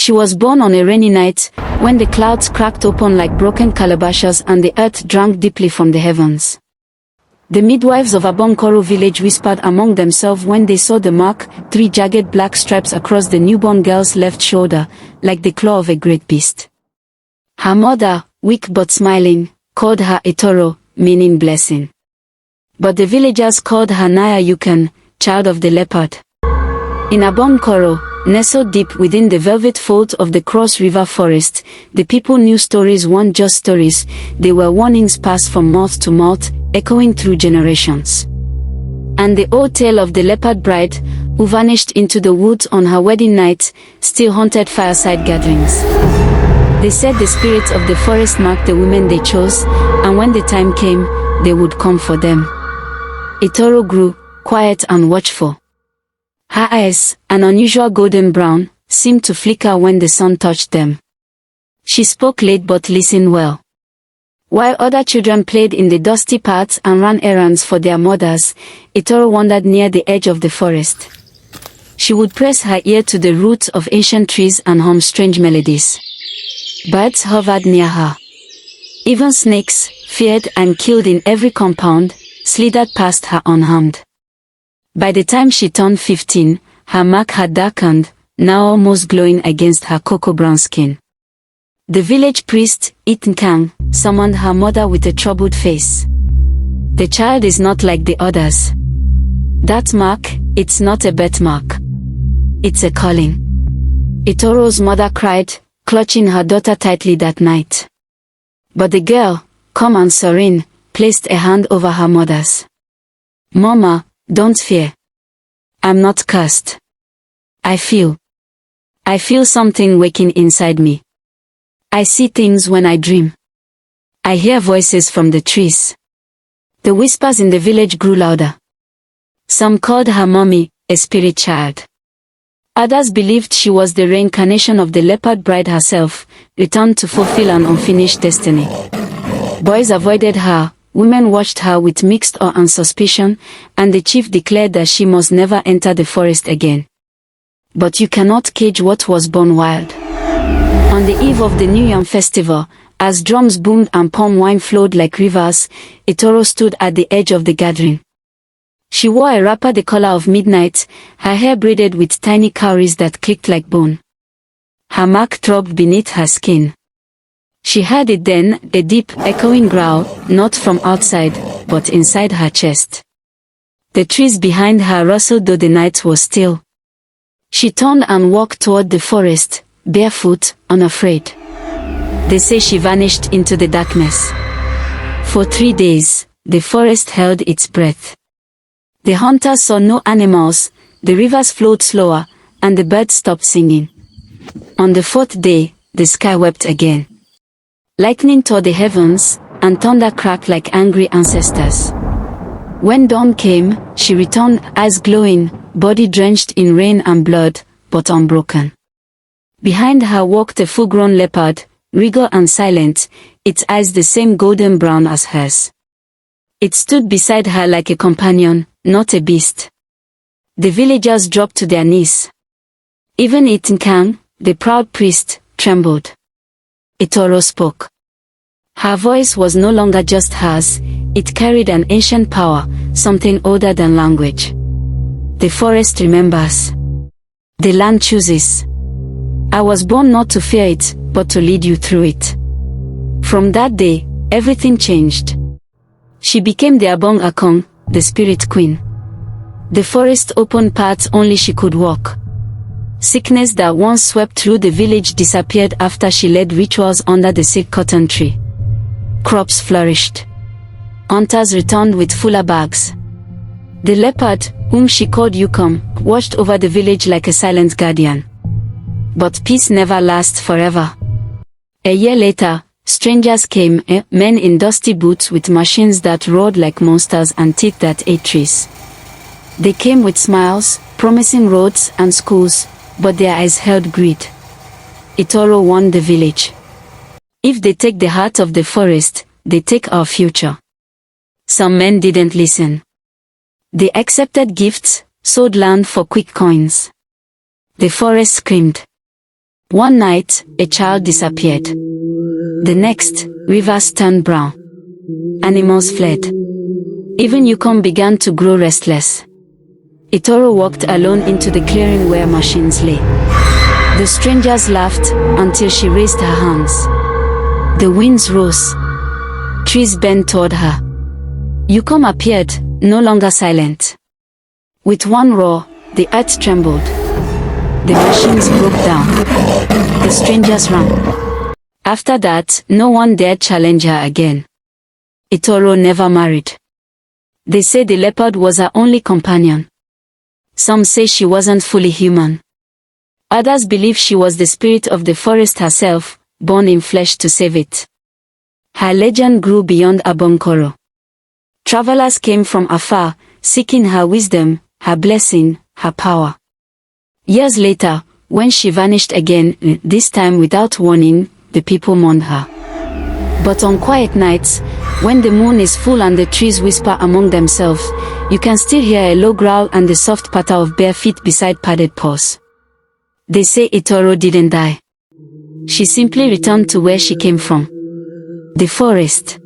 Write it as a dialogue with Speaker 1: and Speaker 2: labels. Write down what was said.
Speaker 1: She was born on a rainy night, when the clouds cracked open like broken calabashes and the earth drank deeply from the heavens. The midwives of Abonkoro village whispered among themselves when they saw the mark, 3 jagged black stripes across the newborn girl's left shoulder, like the claw of a great beast. Her mother, weak but smiling, called her Itoro, meaning blessing. But the villagers called her Naya Yukan, child of the leopard. In Abonkoro, nestled deep within the velvet folds of the Cross River forest, the people knew stories weren't just stories, they were warnings passed from mouth to mouth, echoing through generations. And the old tale of the leopard bride, who vanished into the woods on her wedding night, still haunted fireside gatherings. They said the spirits of the forest marked the women they chose, and when the time came, they would come for them. Itoro grew, quiet and watchful. Her eyes, an unusual golden brown, seemed to flicker when the sun touched them. She spoke late but listened well. While other children played in the dusty paths and ran errands for their mothers, Itoro wandered near the edge of the forest. She would press her ear to the roots of ancient trees and hum strange melodies. Birds hovered near her. Even snakes, feared and killed in every compound, slithered past her unharmed. By the time she turned 15, her mark had darkened, now almost glowing against her cocoa-brown skin. The village priest, Itenkang, summoned her mother with a troubled face. The child is not like the others. That mark, it's not a birthmark. It's a calling. Itoro's mother cried, clutching her daughter tightly that night. But the girl, calm and serene, placed a hand over her mother's. Mama, don't fear. I'm not cursed. I feel something waking inside me. I see things when I dream. I hear voices from the trees. The whispers in the village grew louder. Some called her mommy, a spirit child. Others believed she was the reincarnation of the leopard bride herself, returned to fulfill an unfinished destiny. Boys avoided her, women watched her with mixed awe and suspicion, and the chief declared that she must never enter the forest again. But you cannot cage what was born wild. On the eve of the New Yam festival, as drums boomed and palm wine flowed like rivers, Itoro stood at the edge of the gathering. She wore a wrapper the color of midnight, her hair braided with tiny cowries that clicked like bone. Her mark throbbed beneath her skin. She heard it then, a deep, echoing growl, not from outside, but inside her chest. The trees behind her rustled though the night was still. She turned and walked toward the forest, barefoot, unafraid. They say she vanished into the darkness. For 3 days, the forest held its breath. The hunters saw no animals, the rivers flowed slower, and the birds stopped singing. On the 4th day, the sky wept again. Lightning tore the heavens, and thunder cracked like angry ancestors. When dawn came, she returned, eyes glowing, body drenched in rain and blood, but unbroken. Behind her walked a full-grown leopard, regal and silent, its eyes the same golden brown as hers. It stood beside her like a companion, not a beast. The villagers dropped to their knees. Even Itenkang, the proud priest, trembled. Itoro spoke. Her voice was no longer just hers, it carried an ancient power, something older than language. The forest remembers. The land chooses. I was born not to fear it, but to lead you through it. From that day, everything changed. She became the Abong Akong, the spirit queen. The forest opened paths only she could walk. Sickness that once swept through the village disappeared after she led rituals under the sick cotton tree. Crops flourished. Hunters returned with fuller bags. The leopard, whom she called Yukom, watched over the village like a silent guardian. But peace never lasts forever. A year later, strangers came, men in dusty boots with machines that roared like monsters and teeth that ate trees. They came with smiles, promising roads and schools, but their eyes held greed. Itoro warned the village. If they take the heart of the forest, they take our future. Some men didn't listen. They accepted gifts, sold land for quick coins. The forest screamed. One night, a child disappeared. The next, rivers turned brown. Animals fled. Even Yukon began to grow restless. Itoro walked alone into the clearing where machines lay. The strangers laughed until she raised her hands. The winds rose. Trees bent toward her. Yukon appeared, no longer silent. With one roar, the earth trembled. The machines broke down. The strangers ran. After that, no one dared challenge her again. Itoro never married. They say the leopard was her only companion. Some say she wasn't fully human. Others believe she was the spirit of the forest herself, born in flesh to save it. Her legend grew beyond Abonkoro. Travelers came from afar, seeking her wisdom, her blessing, her power. Years later, when she vanished again, this time without warning, the people mourned her. But on quiet nights, when the moon is full and the trees whisper among themselves, you can still hear a low growl and the soft patter of bare feet beside padded paws. They say Itoro didn't die. She simply returned to where she came from. The forest.